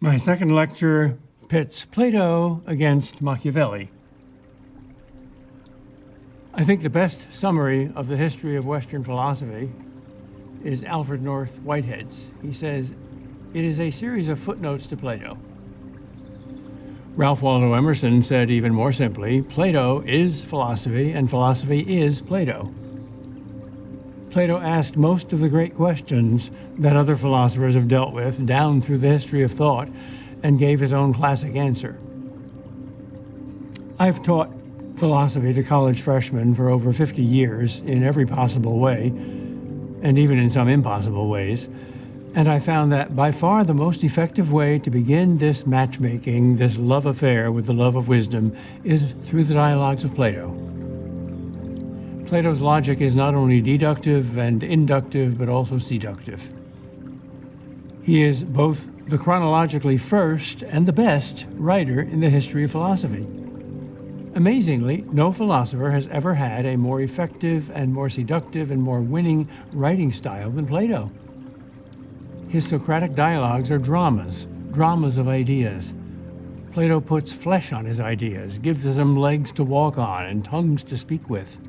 My second lecture pits Plato against Machiavelli. I think the best summary of the history of Western philosophy is Alfred North Whitehead's. He says, it is a series of footnotes to Plato. Ralph Waldo Emerson said even more simply, Plato is philosophy and philosophy is Plato. Plato asked most of the great questions that other philosophers have dealt with down through the history of thought and gave his own classic answer. I've taught philosophy to college freshmen for over 50 years in every possible way, and even in some impossible ways, and I found that by far the most effective way to begin this matchmaking, this love affair with the love of wisdom, is through the dialogues of Plato. Plato's logic is not only deductive and inductive, but also seductive. He is both the chronologically first and the best writer in the history of philosophy. Amazingly, no philosopher has ever had a more effective and more seductive and more winning writing style than Plato. His Socratic dialogues are dramas of ideas. Plato puts flesh on his ideas, gives them legs to walk on and tongues to speak with.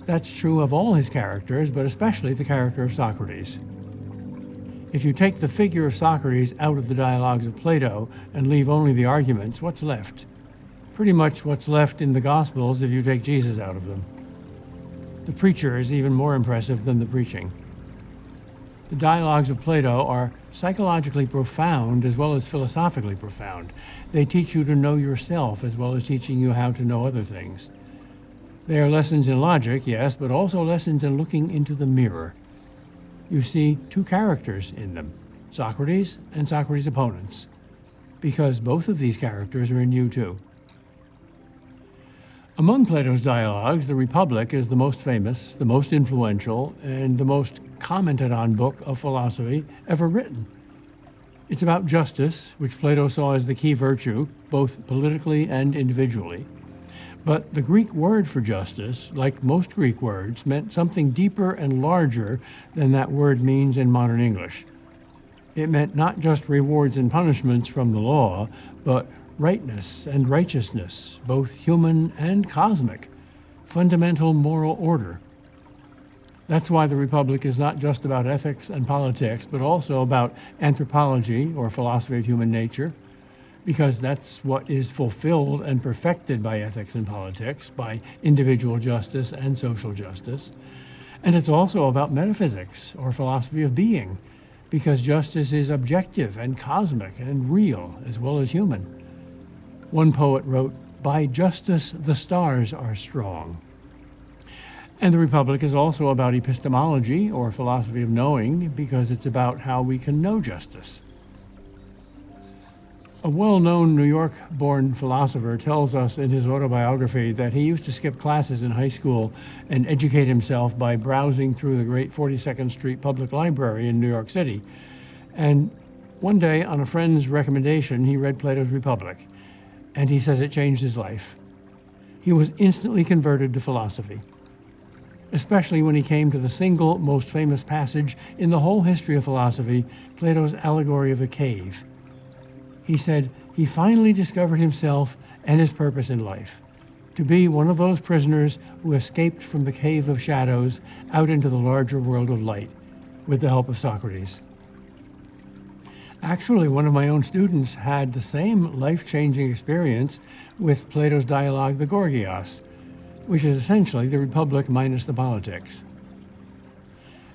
That's true of all his characters, but especially the character of Socrates. If you take the figure of Socrates out of the dialogues of Plato and leave only the arguments, what's left? Pretty much what's left in the Gospels if you take Jesus out of them. The preacher is even more impressive than the preaching. The dialogues of Plato are psychologically profound as well as philosophically profound. They teach you to know yourself as well as teaching you how to know other things. They are lessons in logic, yes, but also lessons in looking into the mirror. You see two characters in them, Socrates and Socrates' opponents, because both of these characters are in you too. Among Plato's dialogues, the Republic is the most famous, the most influential, and the most commented on book of philosophy ever written. It's about justice, which Plato saw as the key virtue, both politically and individually. But the Greek word for justice, like most Greek words, meant something deeper and larger than that word means in modern English. It meant not just rewards and punishments from the law, but rightness and righteousness, both human and cosmic, fundamental moral order. That's why the Republic is not just about ethics and politics, but also about anthropology, or philosophy of human nature, because that's what is fulfilled and perfected by ethics and politics, by individual justice and social justice. And it's also about metaphysics, or philosophy of being, because justice is objective and cosmic and real, as well as human. One poet wrote, "By justice the stars are strong." And the Republic is also about epistemology, or philosophy of knowing, because it's about how we can know justice. A well-known New York-born philosopher tells us in his autobiography that he used to skip classes in high school and educate himself by browsing through the great 42nd Street Public Library in New York City. And one day, on a friend's recommendation, he read Plato's Republic, and he says it changed his life. He was instantly converted to philosophy, especially when he came to the single most famous passage in the whole history of philosophy, Plato's allegory of the cave. He said he finally discovered himself and his purpose in life, to be one of those prisoners who escaped from the cave of shadows out into the larger world of light with the help of Socrates. Actually, one of my own students had the same life-changing experience with Plato's dialogue, the Gorgias, which is essentially the Republic minus the politics.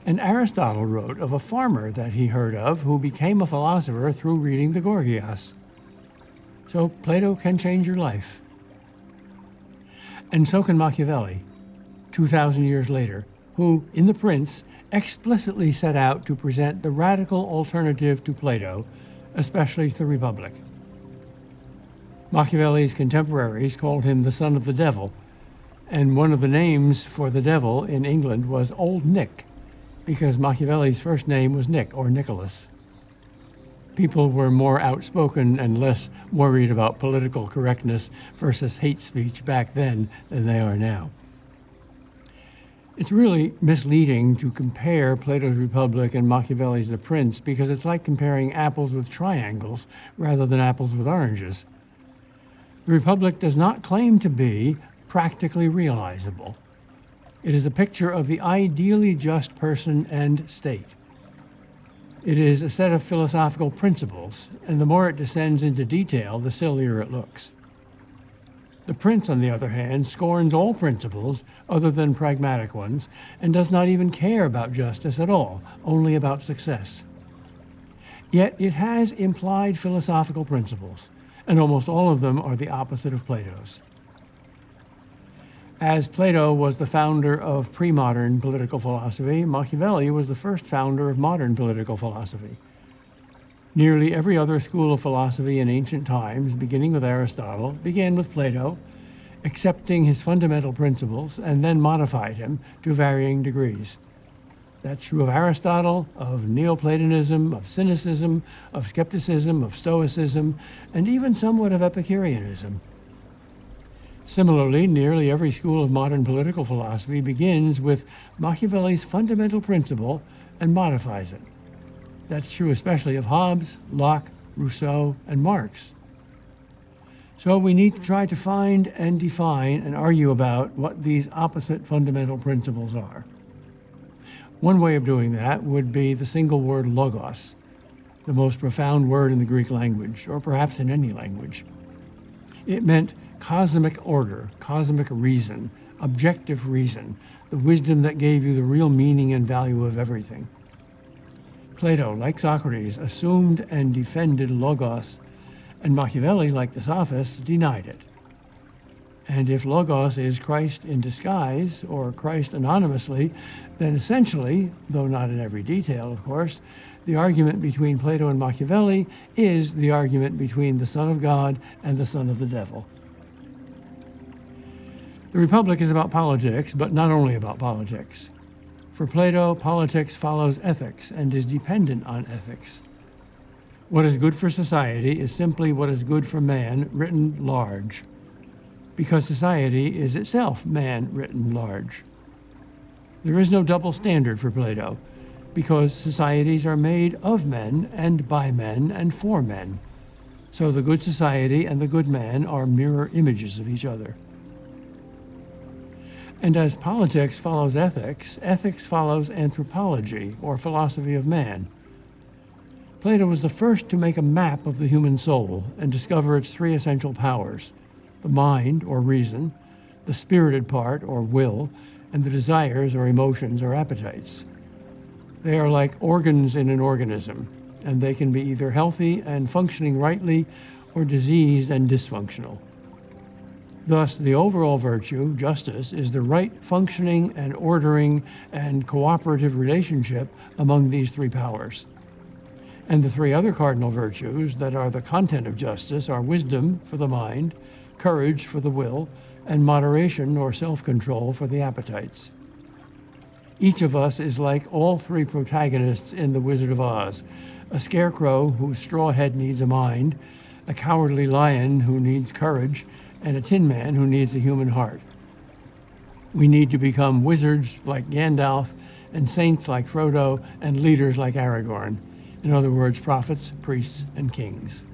And Aristotle wrote of a farmer that he heard of who became a philosopher through reading the Gorgias. So Plato can change your life. And so can Machiavelli, 2,000 years later, who, in The Prince, explicitly set out to present the radical alternative to Plato, especially to the Republic. Machiavelli's contemporaries called him the son of the devil, and one of the names for the devil in England was Old Nick, because Machiavelli's first name was Nick, or Nicholas. People were more outspoken and less worried about political correctness versus hate speech back then than they are now. It's really misleading to compare Plato's Republic and Machiavelli's The Prince because it's like comparing apples with triangles rather than apples with oranges. The Republic does not claim to be practically realizable. It is a picture of the ideally just person and state. It is a set of philosophical principles, and the more it descends into detail, the sillier it looks. The Prince, on the other hand, scorns all principles other than pragmatic ones and does not even care about justice at all, only about success. Yet it has implied philosophical principles, and almost all of them are the opposite of Plato's. As Plato was the founder of pre-modern political philosophy, Machiavelli was the first founder of modern political philosophy. Nearly every other school of philosophy in ancient times, beginning with Aristotle, began with Plato, accepting his fundamental principles, and then modified him to varying degrees. That's true of Aristotle, of Neoplatonism, of Cynicism, of skepticism, of Stoicism, and even somewhat of Epicureanism. Similarly, nearly every school of modern political philosophy begins with Machiavelli's fundamental principle and modifies it. That's true especially of Hobbes, Locke, Rousseau, and Marx. So we need to try to find and define and argue about what these opposite fundamental principles are. One way of doing that would be the single word logos, the most profound word in the Greek language, or perhaps in any language. It meant cosmic order, cosmic reason, objective reason, the wisdom that gave you the real meaning and value of everything. Plato, like Socrates, assumed and defended logos, and Machiavelli, like the sophists, denied it. And if logos is Christ in disguise, or Christ anonymously, then essentially, though not in every detail, of course, the argument between Plato and Machiavelli is the argument between the Son of God and the Son of the Devil. The Republic is about politics, but not only about politics. For Plato, politics follows ethics and is dependent on ethics. What is good for society is simply what is good for man written large, because society is itself man written large. There is no double standard for Plato, because societies are made of men and by men and for men. So the good society and the good man are mirror images of each other. And as politics follows ethics, ethics follows anthropology, or philosophy of man. Plato was the first to make a map of the human soul and discover its three essential powers: the mind, or reason, the spirited part, or will, and the desires, or emotions, or appetites. They are like organs in an organism, and they can be either healthy and functioning rightly, or diseased and dysfunctional. Thus, the overall virtue, justice, is the right functioning and ordering and cooperative relationship among these three powers. And the three other cardinal virtues that are the content of justice are wisdom for the mind, courage for the will, and moderation or self-control for the appetites. Each of us is like all three protagonists in The Wizard of Oz: a scarecrow whose straw head needs a mind, a cowardly lion who needs courage, and a tin man who needs a human heart. We need to become wizards like Gandalf, and saints like Frodo, and leaders like Aragorn. In other words, prophets, priests, and kings.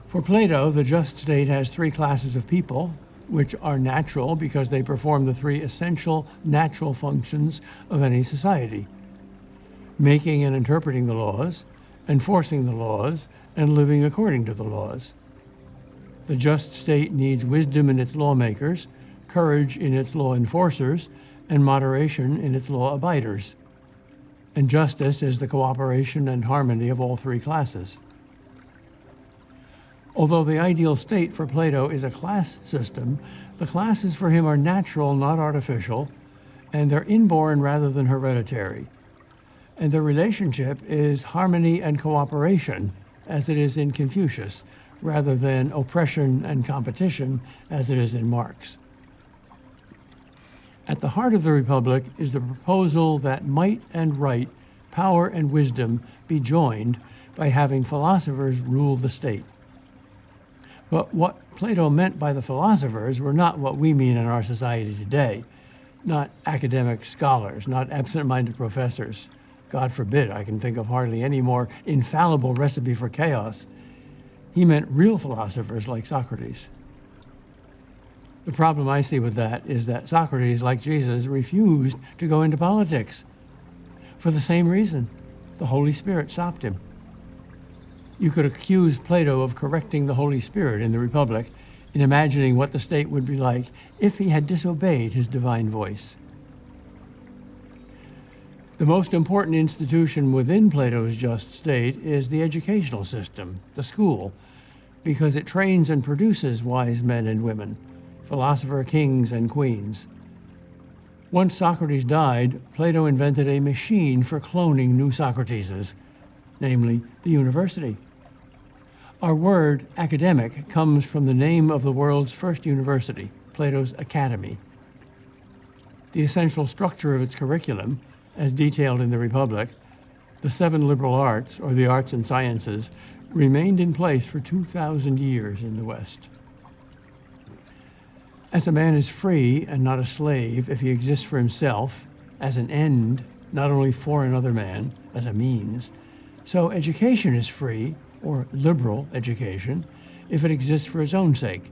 For Plato, the just state has three classes of people, which are natural because they perform the three essential natural functions of any society: making and interpreting the laws, enforcing the laws, and living according to the laws. The just state needs wisdom in its lawmakers, courage in its law enforcers, and moderation in its law abiders. And justice is the cooperation and harmony of all three classes. Although the ideal state for Plato is a class system, the classes for him are natural, not artificial, and they're inborn rather than hereditary. And their relationship is harmony and cooperation, as it is in Confucius, rather than oppression and competition, as it is in Marx. At the heart of the Republic is the proposal that might and right, power and wisdom be joined by having philosophers rule the state. But what Plato meant by the philosophers were not what we mean in our society today. not academic scholars, not absent-minded professors. God forbid, I can think of hardly any more infallible recipe for chaos. He meant real philosophers like Socrates. The problem I see with that is that Socrates, like Jesus, refused to go into politics. For the same reason, the Holy Spirit stopped him. You could accuse Plato of correcting the Holy Spirit in the Republic in imagining what the state would be like if he had disobeyed his divine voice. The most important institution within Plato's just state is the educational system, the school, because it trains and produces wise men and women, philosopher kings and queens. Once Socrates died, Plato invented a machine for cloning new Socrateses, namely the university. Our word academic comes from the name of the world's first university, Plato's Academy. The essential structure of its curriculum, as detailed in the Republic, the 7 liberal arts, or the arts and sciences, remained in place for 2,000 years in the West. As a man is free and not a slave if he exists for himself, as an end, not only for another man, as a means, so education is free, or liberal education, if it exists for its own sake,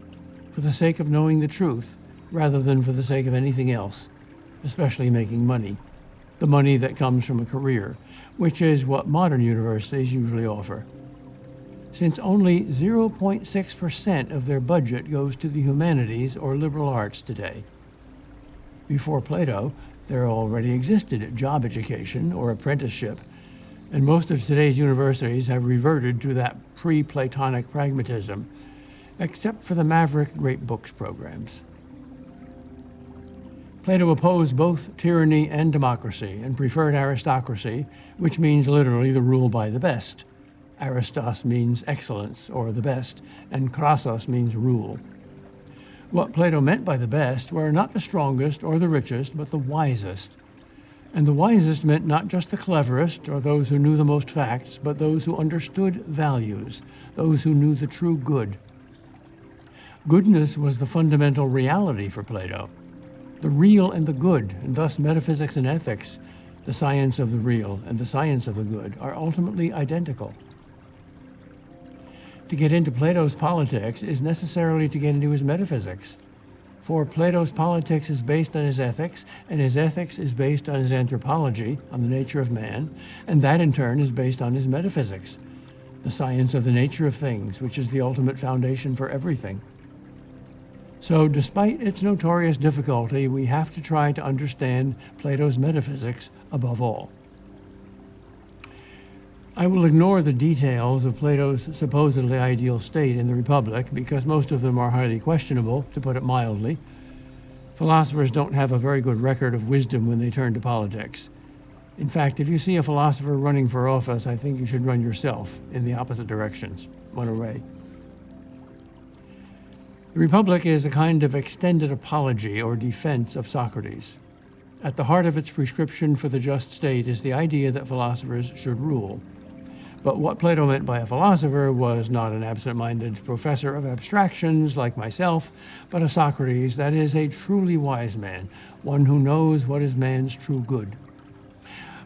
for the sake of knowing the truth, rather than for the sake of anything else, especially making money, the money that comes from a career, which is what modern universities usually offer. Since only 0.6% of their budget goes to the humanities or liberal arts today. Before Plato, there already existed job education or apprenticeship, and most of today's universities have reverted to that pre-Platonic pragmatism, except for the maverick great books programs. Plato opposed both tyranny and democracy and preferred aristocracy, which means literally the rule by the best. Aristos means excellence, or the best, and krasos means rule. What Plato meant by the best were not the strongest or the richest, but the wisest. And the wisest meant not just the cleverest or those who knew the most facts, but those who understood values, those who knew the true good. Goodness was the fundamental reality for Plato. The real and the good, and thus metaphysics and ethics, the science of the real and the science of the good, are ultimately identical. To get into Plato's politics is necessarily to get into his metaphysics. For Plato's politics is based on his ethics, and his ethics is based on his anthropology, on the nature of man, and that in turn is based on his metaphysics, the science of the nature of things, which is the ultimate foundation for everything. So despite its notorious difficulty, we have to try to understand Plato's metaphysics above all. I will ignore the details of Plato's supposedly ideal state in the Republic because most of them are highly questionable, to put it mildly. Philosophers don't have a very good record of wisdom when they turn to politics. In fact, if you see a philosopher running for office, I think you should run yourself in the opposite directions. Run away. The Republic is a kind of extended apology or defense of Socrates. At the heart of its prescription for the just state is the idea that philosophers should rule. But what Plato meant by a philosopher was not an absent-minded professor of abstractions like myself, but a Socrates, that is, a truly wise man, one who knows what is man's true good.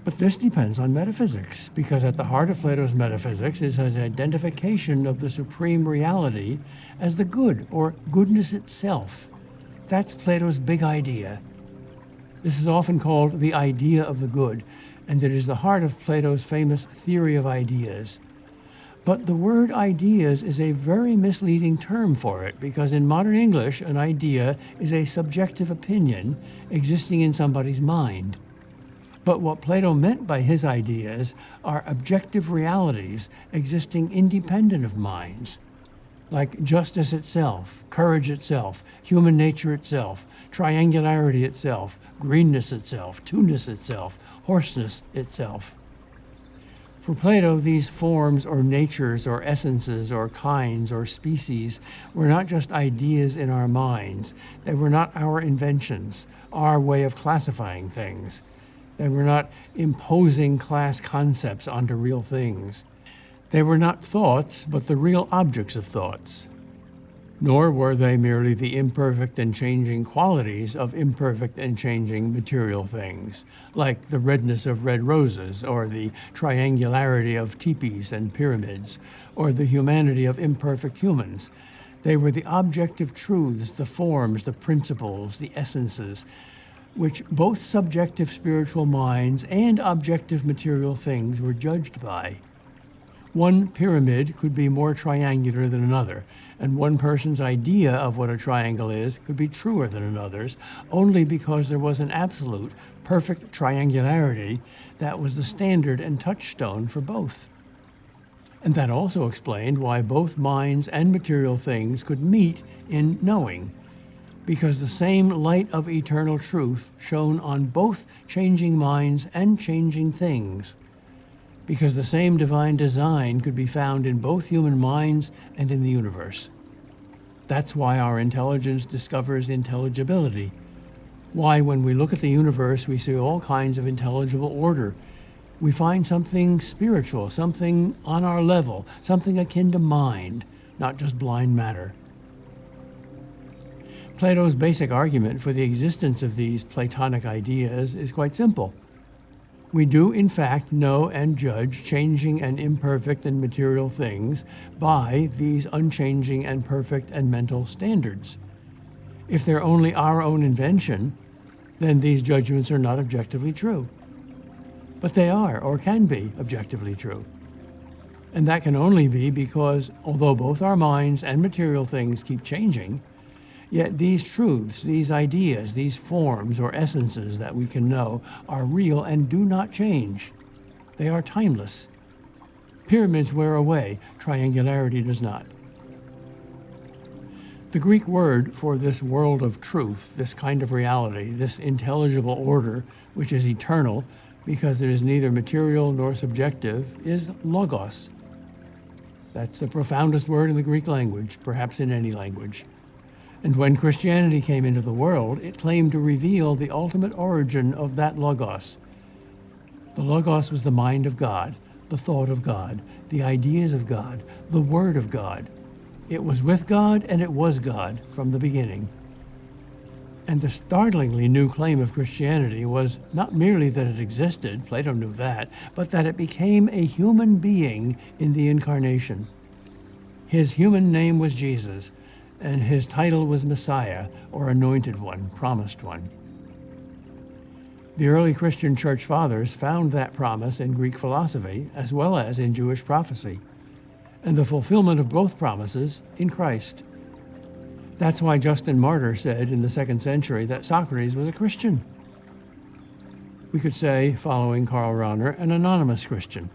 But this depends on metaphysics, because at the heart of Plato's metaphysics is his identification of the supreme reality as the good, or goodness itself. That's Plato's big idea. This is often called the idea of the good, and it is the heart of Plato's famous theory of ideas. But the word ideas is a very misleading term for it, because in modern English, an idea is a subjective opinion existing in somebody's mind. But what Plato meant by his ideas are objective realities existing independent of minds, like justice itself, courage itself, human nature itself, triangularity itself, greenness itself, two-ness itself, hoarseness itself. For Plato, these forms or natures or essences or kinds or species were not just ideas in our minds. They were not our inventions, our way of classifying things. They were not imposing class concepts onto real things. They were not thoughts, but the real objects of thoughts. Nor were they merely the imperfect and changing qualities of imperfect and changing material things, like the redness of red roses, or the triangularity of teepees and pyramids, or the humanity of imperfect humans. They were the objective truths, the forms, the principles, the essences, which both subjective spiritual minds and objective material things were judged by. One pyramid could be more triangular than another, and one person's idea of what a triangle is could be truer than another's, only because there was an absolute, perfect triangularity that was the standard and touchstone for both. And that also explained why both minds and material things could meet in knowing, because the same light of eternal truth shone on both changing minds and changing things, because the same divine design could be found in both human minds and in the universe. That's why our intelligence discovers intelligibility, why when we look at the universe we see all kinds of intelligible order. We find something spiritual, something on our level, something akin to mind, not just blind matter. Plato's basic argument for the existence of these Platonic ideas is quite simple. We do, in fact, know and judge changing and imperfect and material things by these unchanging and perfect and mental standards. If they're only our own invention, then these judgments are not objectively true. But they are, or can be, objectively true. And that can only be because, although both our minds and material things keep changing, yet these truths, these ideas, these forms or essences that we can know are real and do not change. They are timeless. Pyramids wear away, triangularity does not. The Greek word for this world of truth, this kind of reality, this intelligible order, which is eternal because it is neither material nor subjective, is logos. That's the profoundest word in the Greek language, perhaps in any language. And when Christianity came into the world, it claimed to reveal the ultimate origin of that logos. The logos was the mind of God, the thought of God, the ideas of God, the word of God. It was with God and it was God from the beginning. And the startlingly new claim of Christianity was not merely that it existed, Plato knew that, but that it became a human being in the incarnation. His human name was Jesus, and his title was Messiah, or Anointed One, Promised One. The early Christian church fathers found that promise in Greek philosophy as well as in Jewish prophecy, and the fulfillment of both promises in Christ. That's why Justin Martyr said in the 2nd century that Socrates was a Christian. We could say, following Karl Rahner, an anonymous Christian.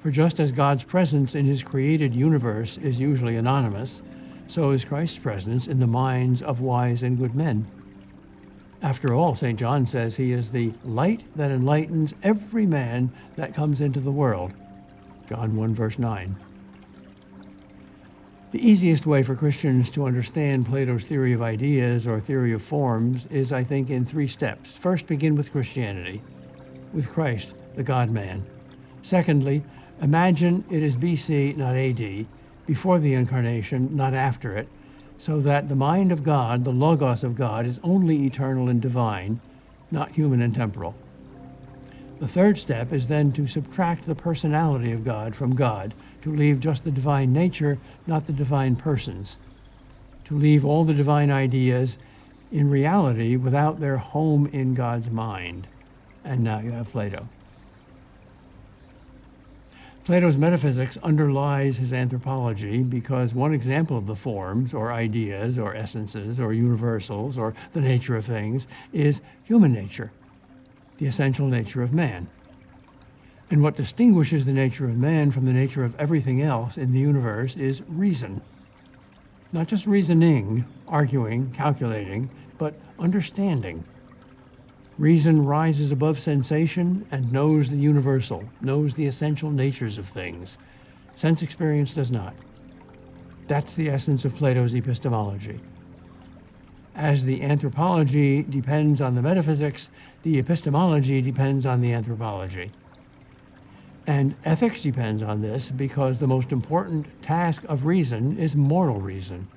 For just as God's presence in his created universe is usually anonymous, so is Christ's presence in the minds of wise and good men. After all, St. John says he is the light that enlightens every man that comes into the world. John 1, verse 9. The easiest way for Christians to understand Plato's theory of ideas or theory of forms is, I think, in 3 steps. First, begin with Christianity, with Christ, the God-man. Secondly, imagine it is BC, not AD, before the incarnation, not after it, so that the mind of God, the logos of God, is only eternal and divine, not human and temporal. The third step is then to subtract the personality of God from God, to leave just the divine nature, not the divine persons, to leave all the divine ideas in reality without their home in God's mind. And now you have Plato. Plato's metaphysics underlies his anthropology because one example of the forms, or ideas, or essences, or universals, or the nature of things is human nature, the essential nature of man. And what distinguishes the nature of man from the nature of everything else in the universe is reason. Not just reasoning, arguing, calculating, but understanding. Reason rises above sensation and knows the universal, knows the essential natures of things. Sense experience does not. That's the essence of Plato's epistemology. As the anthropology depends on the metaphysics, the epistemology depends on the anthropology. And ethics depends on this because the most important task of reason is moral reason.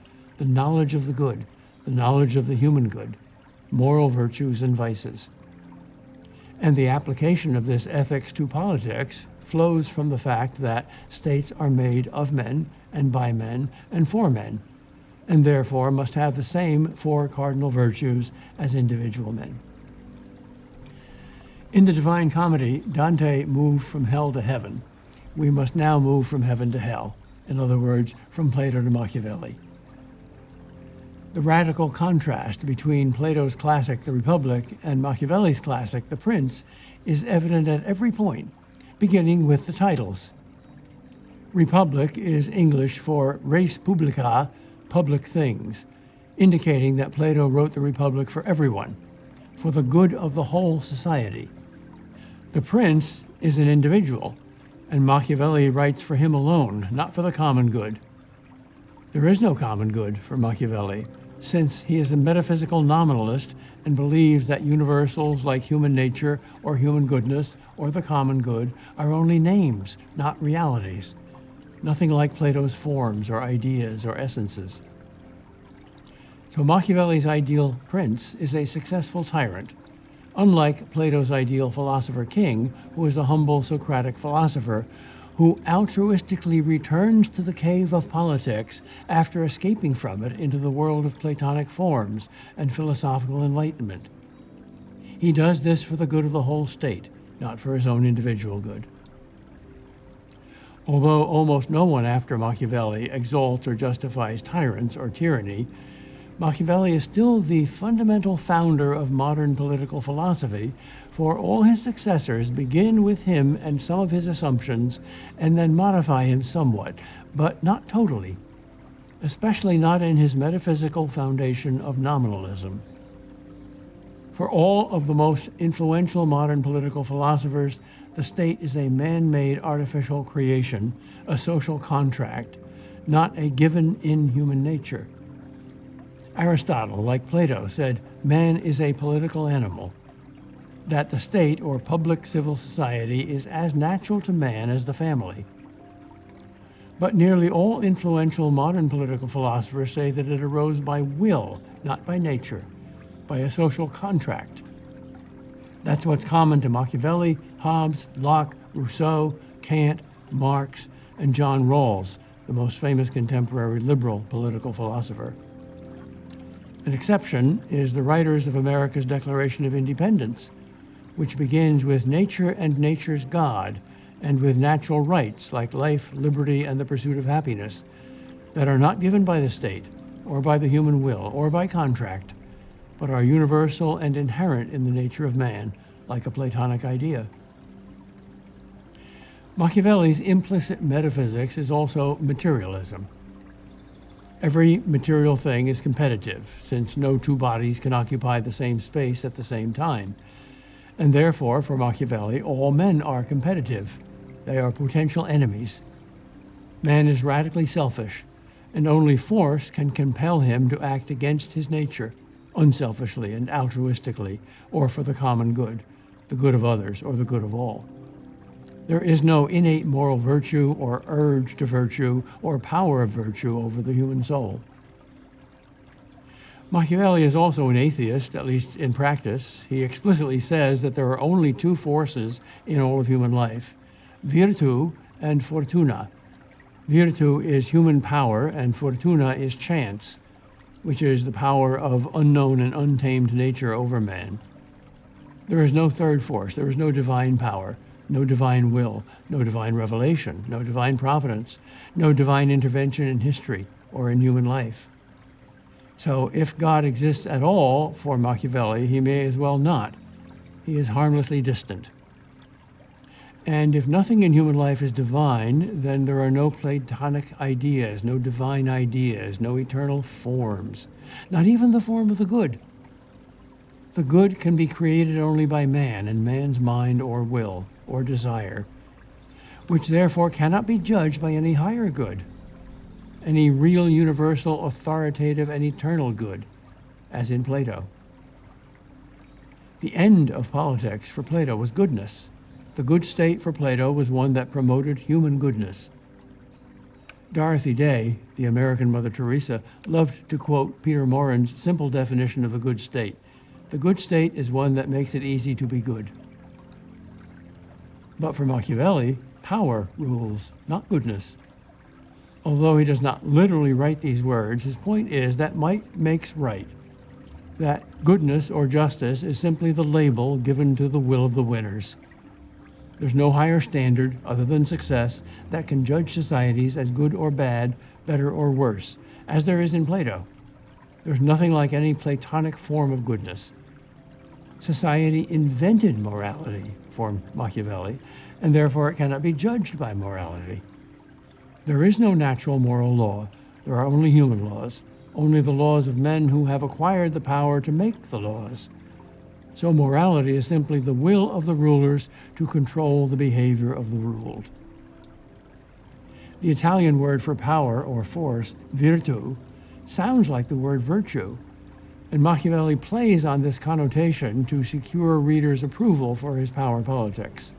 the knowledge of the good, the knowledge of the human good, moral virtues and vices. And the application of this ethics to politics flows from the fact that states are made of men and by men and for men, and therefore must have the same four cardinal virtues as individual men. In the Divine Comedy, Dante moved from hell to heaven. We must now move from heaven to hell. In other words, from Plato to Machiavelli. The radical contrast between Plato's classic, The Republic, and Machiavelli's classic, The Prince, is evident at every point, beginning with the titles. Republic is English for res publica, public things, indicating that Plato wrote the Republic for everyone, for the good of the whole society. The Prince is an individual, and Machiavelli writes for him alone, not for the common good. There is no common good for Machiavelli, since he is a metaphysical nominalist and believes that universals like human nature or human goodness or the common good are only names, not realities, nothing like Plato's forms or ideas or essences. So Machiavelli's ideal prince is a successful tyrant, unlike Plato's ideal philosopher king, who is a humble Socratic philosopher who altruistically returns to the cave of politics after escaping from it into the world of Platonic forms and philosophical enlightenment. He does this for the good of the whole state, not for his own individual good. Although almost no one after Machiavelli exalts or justifies tyrants or tyranny, Machiavelli is still the fundamental founder of modern political philosophy, for all his successors begin with him and some of his assumptions and then modify him somewhat, but not totally, especially not in his metaphysical foundation of nominalism. For all of the most influential modern political philosophers, the state is a man-made artificial creation, a social contract, not a given in human nature. Aristotle, like Plato, said man is a political animal, that the state or public civil society is as natural to man as the family. But nearly all influential modern political philosophers say that it arose by will, not by nature, by a social contract. That's what's common to Machiavelli, Hobbes, Locke, Rousseau, Kant, Marx, and John Rawls, the most famous contemporary liberal political philosopher. An exception is the writers of America's Declaration of Independence, which begins with nature and nature's God, and with natural rights like life, liberty, and the pursuit of happiness, that are not given by the state, or by the human will, or by contract, but are universal and inherent in the nature of man, like a Platonic idea. Machiavelli's implicit metaphysics is also materialism. Every material thing is competitive, since no two bodies can occupy the same space at the same time. And therefore, for Machiavelli, all men are competitive. They are potential enemies. Man is radically selfish, and only force can compel him to act against his nature, unselfishly and altruistically, or for the common good, the good of others, or the good of all. There is no innate moral virtue or urge to virtue or power of virtue over the human soul. Machiavelli is also an atheist, at least in practice. He explicitly says that there are only two forces in all of human life, virtu and fortuna. Virtu is human power and fortuna is chance, which is the power of unknown and untamed nature over man. There is no third force, there is no divine power, no divine will, no divine revelation, no divine providence, no divine intervention in history or in human life. So if God exists at all for Machiavelli, he may as well not. He is harmlessly distant. And if nothing in human life is divine, then there are no Platonic ideas, no divine ideas, no eternal forms, not even the form of the good. The good can be created only by man and man's mind or will or desire, which therefore cannot be judged by any higher good, any real, universal, authoritative, and eternal good, as in Plato. The end of politics for Plato was goodness. The good state for Plato was one that promoted human goodness. Dorothy Day, the American Mother Teresa, loved to quote Peter Morin's simple definition of a good state. The good state is one that makes it easy to be good. But for Machiavelli, power rules, not goodness. Although he does not literally write these words, his point is that might makes right. That goodness or justice is simply the label given to the will of the winners. There's no higher standard, other than success, that can judge societies as good or bad, better or worse, as there is in Plato. There's nothing like any Platonic form of goodness. Society invented morality, for Machiavelli, and therefore it cannot be judged by morality. There is no natural moral law. There are only human laws, only the laws of men who have acquired the power to make the laws. So morality is simply the will of the rulers to control the behavior of the ruled. The Italian word for power or force, virtu, sounds like the word virtue, and Machiavelli plays on this connotation to secure readers' approval for his power politics.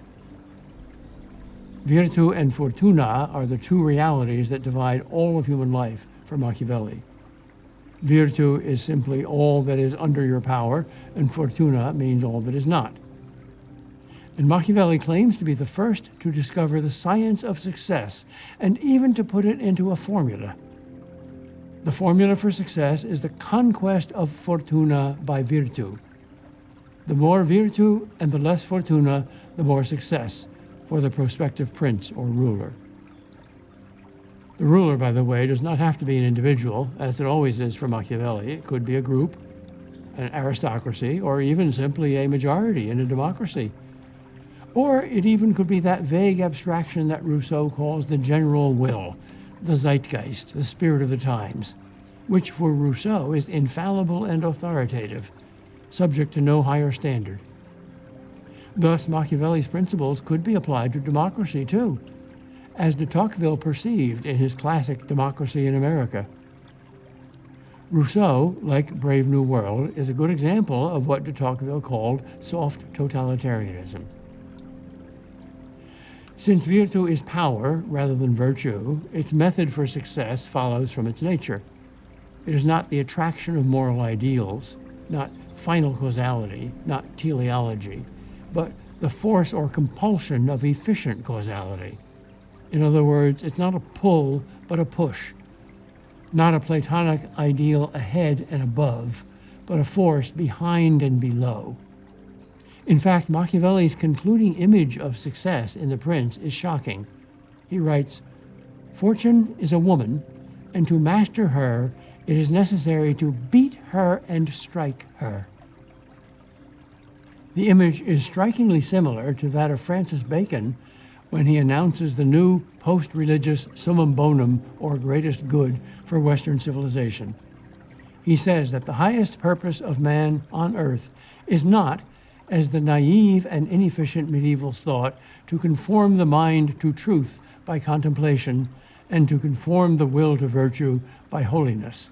Virtu and fortuna are the two realities that divide all of human life for Machiavelli. Virtu is simply all that is under your power, and fortuna means all that is not. And Machiavelli claims to be the first to discover the science of success, and even to put it into a formula. The formula for success is the conquest of fortuna by virtu. The more virtu and the less fortuna, the more success for the prospective prince or ruler. The ruler, by the way, does not have to be an individual, as it always is for Machiavelli. It could be a group, an aristocracy, or even simply a majority in a democracy. Or it even could be that vague abstraction that Rousseau calls the general will, the zeitgeist, the spirit of the times, which for Rousseau is infallible and authoritative, subject to no higher standard. Thus, Machiavelli's principles could be applied to democracy, too, as de Tocqueville perceived in his classic Democracy in America. Rousseau, like Brave New World, is a good example of what de Tocqueville called soft totalitarianism. Since virtu is power rather than virtue, its method for success follows from its nature. It is not the attraction of moral ideals, not final causality, not teleology, but the force or compulsion of efficient causality. In other words, it's not a pull, but a push. Not a Platonic ideal ahead and above, but a force behind and below. In fact, Machiavelli's concluding image of success in The Prince is shocking. He writes, "Fortune is a woman, and to master her, it is necessary to beat her and strike her." The image is strikingly similar to that of Francis Bacon when he announces the new post-religious summum bonum, or greatest good, for Western civilization. He says that the highest purpose of man on earth is not, as the naive and inefficient medievals thought, to conform the mind to truth by contemplation and to conform the will to virtue by holiness.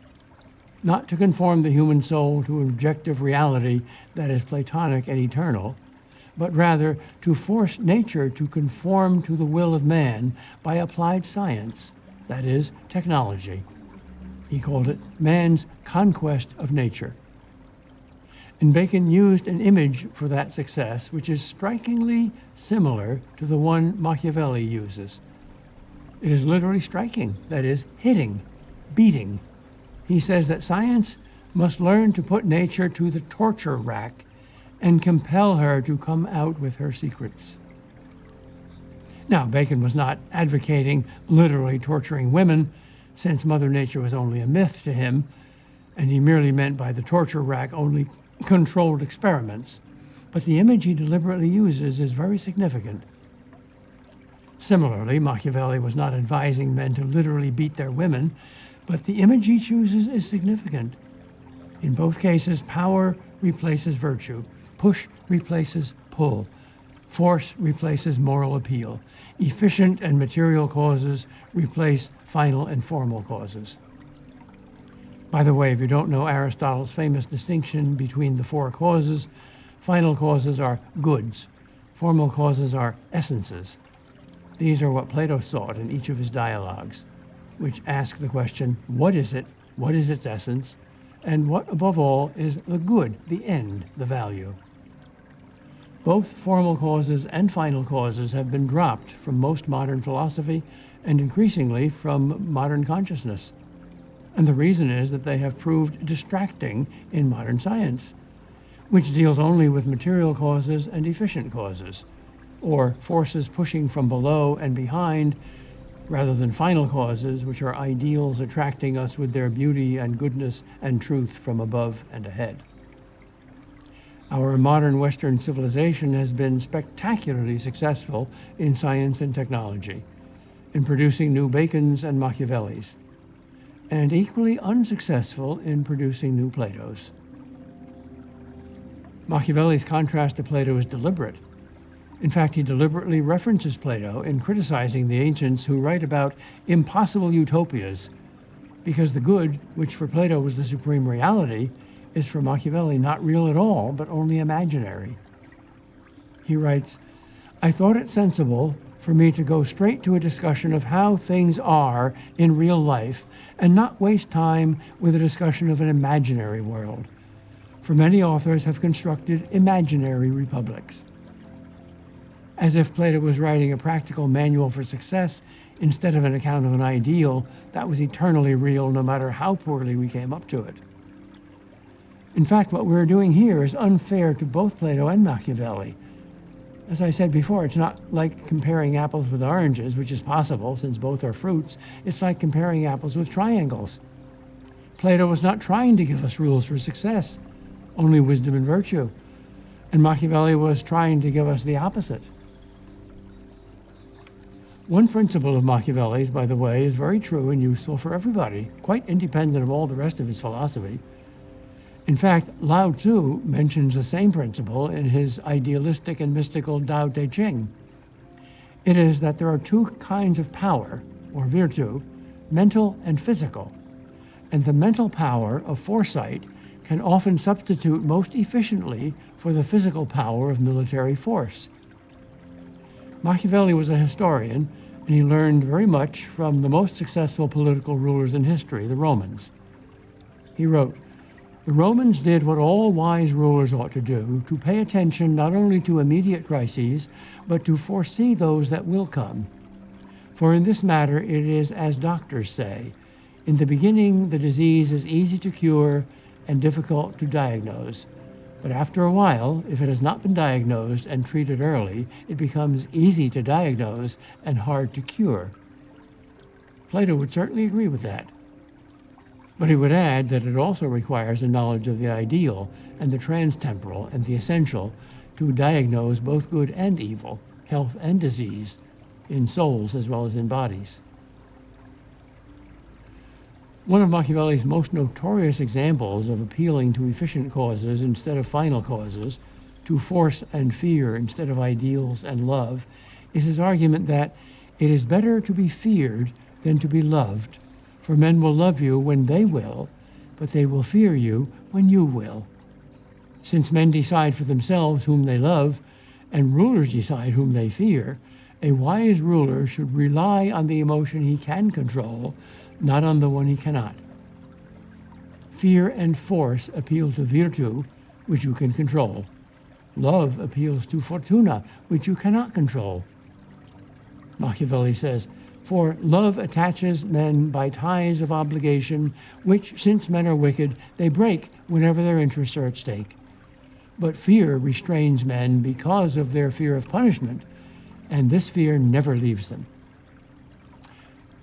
Not to conform the human soul to an objective reality that is Platonic and eternal, but rather to force nature to conform to the will of man by applied science, that is, technology. He called it man's conquest of nature. And Bacon used an image for that success which is strikingly similar to the one Machiavelli uses. It is literally striking, that is, hitting, beating. He says that science must learn to put nature to the torture rack and compel her to come out with her secrets. Now, Bacon was not advocating literally torturing women, since Mother Nature was only a myth to him, and he merely meant by the torture rack only controlled experiments. But the image he deliberately uses is very significant. Similarly, Machiavelli was not advising men to literally beat their women, but the image he chooses is significant. In both cases, power replaces virtue. Push replaces pull. Force replaces moral appeal. Efficient and material causes replace final and formal causes. By the way, if you don't know Aristotle's famous distinction between the four causes, final causes are goods. Formal causes are essences. These are what Plato sought in each of his dialogues. which ask the question, what is it? What is its essence? And what, above all, is the good, the end, the value? Both formal causes and final causes have been dropped from most modern philosophy and increasingly from modern consciousness. And the reason is that they have proved distracting in modern science, which deals only with material causes and efficient causes, or forces pushing from below and behind, rather than final causes, which are ideals attracting us with their beauty and goodness and truth from above and ahead. Our modern Western civilization has been spectacularly successful in science and technology, in producing new Bacons and Machiavellis, and equally unsuccessful in producing new Platos. Machiavelli's contrast to Plato is deliberate. In fact, he deliberately references Plato in criticizing the ancients who write about impossible utopias, because the good, which for Plato was the supreme reality, is for Machiavelli not real at all, but only imaginary. He writes, "I thought it sensible for me to go straight to a discussion of how things are in real life and not waste time with a discussion of an imaginary world. For many authors have constructed imaginary republics." As if Plato was writing a practical manual for success instead of an account of an ideal that was eternally real no matter how poorly we came up to it. In fact, what we're doing here is unfair to both Plato and Machiavelli. As I said before, it's not like comparing apples with oranges, which is possible since both are fruits. It's like comparing apples with triangles. Plato was not trying to give us rules for success, only wisdom and virtue. And Machiavelli was trying to give us the opposite. One principle of Machiavelli's, by the way, is very true and useful for everybody, quite independent of all the rest of his philosophy. In fact, Lao Tzu mentions the same principle in his idealistic and mystical Tao Te Ching. It is that there are two kinds of power, or virtue, mental and physical, and the mental power of foresight can often substitute most efficiently for the physical power of military force. Machiavelli was a historian, and he learned very much from the most successful political rulers in history, the Romans. He wrote, "The Romans did what all wise rulers ought to do, to pay attention not only to immediate crises, but to foresee those that will come. For in this matter it is as doctors say, in the beginning the disease is easy to cure and difficult to diagnose. But after a while, if it has not been diagnosed and treated early, it becomes easy to diagnose and hard to cure." Plato would certainly agree with that. But he would add that it also requires a knowledge of the ideal and the trans-temporal and the essential to diagnose both good and evil, health and disease, in souls as well as in bodies. One of Machiavelli's most notorious examples of appealing to efficient causes instead of final causes, to force and fear instead of ideals and love, is his argument that it is better to be feared than to be loved, for men will love you when they will, but they will fear you when you will. Since men decide for themselves whom they love, and rulers decide whom they fear, a wise ruler should rely on the emotion he can control, not on the one he cannot. Fear and force appeal to virtù, which you can control. Love appeals to fortuna, which you cannot control. Machiavelli says, "For love attaches men by ties of obligation, which, since men are wicked, they break whenever their interests are at stake. But fear restrains men because of their fear of punishment, and this fear never leaves them."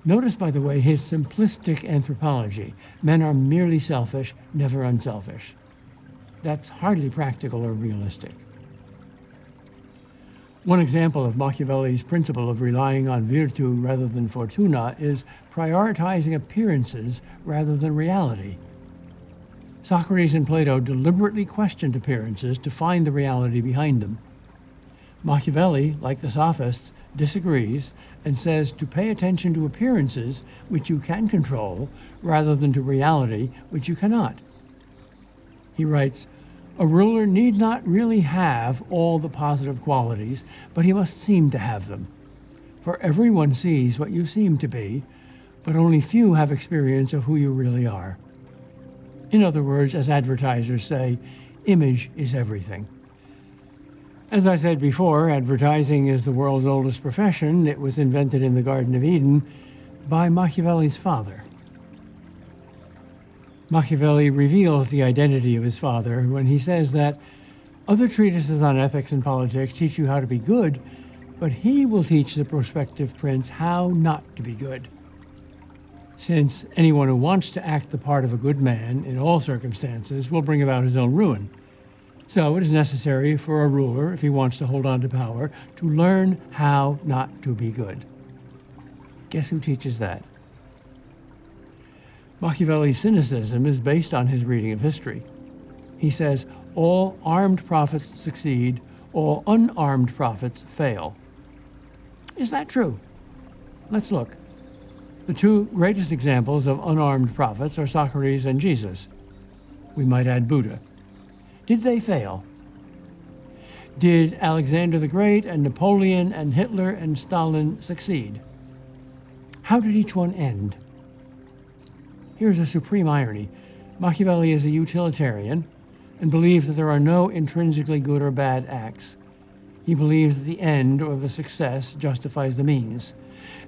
Notice, by the way, his simplistic anthropology. Men are merely selfish, never unselfish. That's hardly practical or realistic. One example of Machiavelli's principle of relying on virtù rather than fortuna is prioritizing appearances rather than reality. Socrates and Plato deliberately questioned appearances to find the reality behind them. Machiavelli, like the sophists, disagrees and says to pay attention to appearances which you can control rather than to reality which you cannot. He writes, "A ruler need not really have all the positive qualities, but he must seem to have them. For everyone sees what you seem to be, but only few have experience of who you really are. In other words, as advertisers say, image is everything. As I said before, advertising is the world's oldest profession. It was invented in the Garden of Eden by Machiavelli's father. Machiavelli reveals the identity of his father when he says that other treatises on ethics and politics teach you how to be good, but he will teach the prospective prince how not to be good. Since anyone who wants to act the part of a good man in all circumstances will bring about his own ruin. So it is necessary for a ruler, if he wants to hold on to power, to learn how not to be good. Guess who teaches that? Machiavelli's cynicism is based on his reading of history. He says, all armed prophets succeed, all unarmed prophets fail. Is that true? Let's look. The two greatest examples of unarmed prophets are Socrates and Jesus. We might add Buddha. Did they fail? Did Alexander the Great and Napoleon and Hitler and Stalin succeed? How did each one end? Here's a supreme irony. Machiavelli is a utilitarian and believes that there are no intrinsically good or bad acts. He believes that the end or the success justifies the means.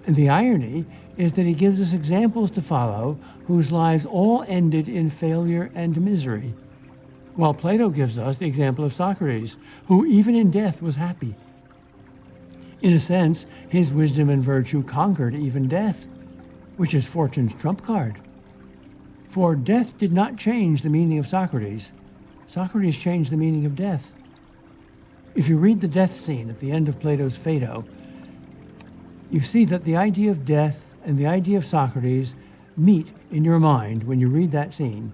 And the irony is that he gives us examples to follow whose lives all ended in failure and misery, while Plato gives us the example of Socrates, who even in death was happy. In a sense, his wisdom and virtue conquered even death, which is fortune's trump card. For death did not change the meaning of Socrates. Socrates changed the meaning of death. If you read the death scene at the end of Plato's Phaedo, you see that the idea of death and the idea of Socrates meet in your mind when you read that scene.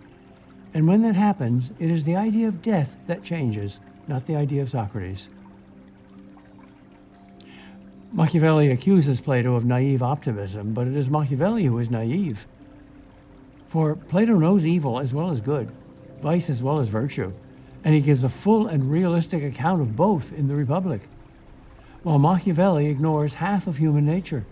And when that happens, it is the idea of death that changes, not the idea of Socrates. Machiavelli accuses Plato of naive optimism, but it is Machiavelli who is naive. For Plato knows evil as well as good, vice as well as virtue, and he gives a full and realistic account of both in the Republic, while Machiavelli ignores half of human nature.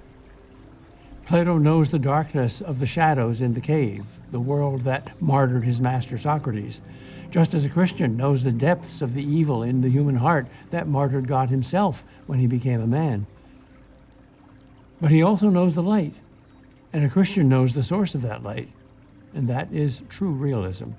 Plato knows the darkness of the shadows in the cave, the world that martyred his master Socrates, just as a Christian knows the depths of the evil in the human heart that martyred God himself when he became a man. But he also knows the light, and a Christian knows the source of that light, and that is true realism.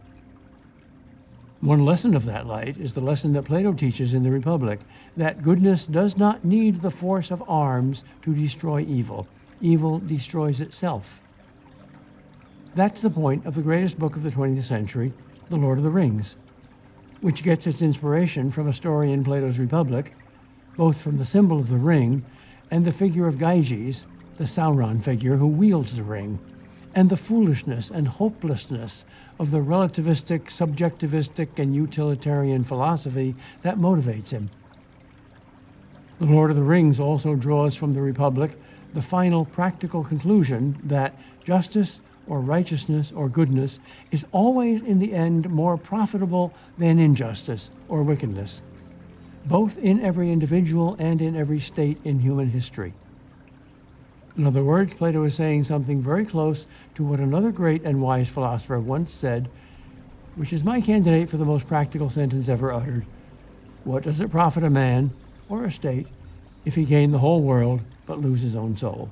One lesson of that light is the lesson that Plato teaches in the Republic, that goodness does not need the force of arms to destroy evil. Evil destroys itself. That's the point of the greatest book of the 20th century, The Lord of the Rings, which gets its inspiration from a story in Plato's Republic, both from the symbol of the ring and the figure of Gyges, the Sauron figure who wields the ring, and the foolishness and hopelessness of the relativistic, subjectivistic, and utilitarian philosophy that motivates him. The Lord of the Rings also draws from the Republic the final practical conclusion that justice or righteousness or goodness is always in the end more profitable than injustice or wickedness, both in every individual and in every state in human history. In other words, Plato is saying something very close to what another great and wise philosopher once said, which is my candidate for the most practical sentence ever uttered. What does it profit a man or a state if he gain the whole world but lose his own soul?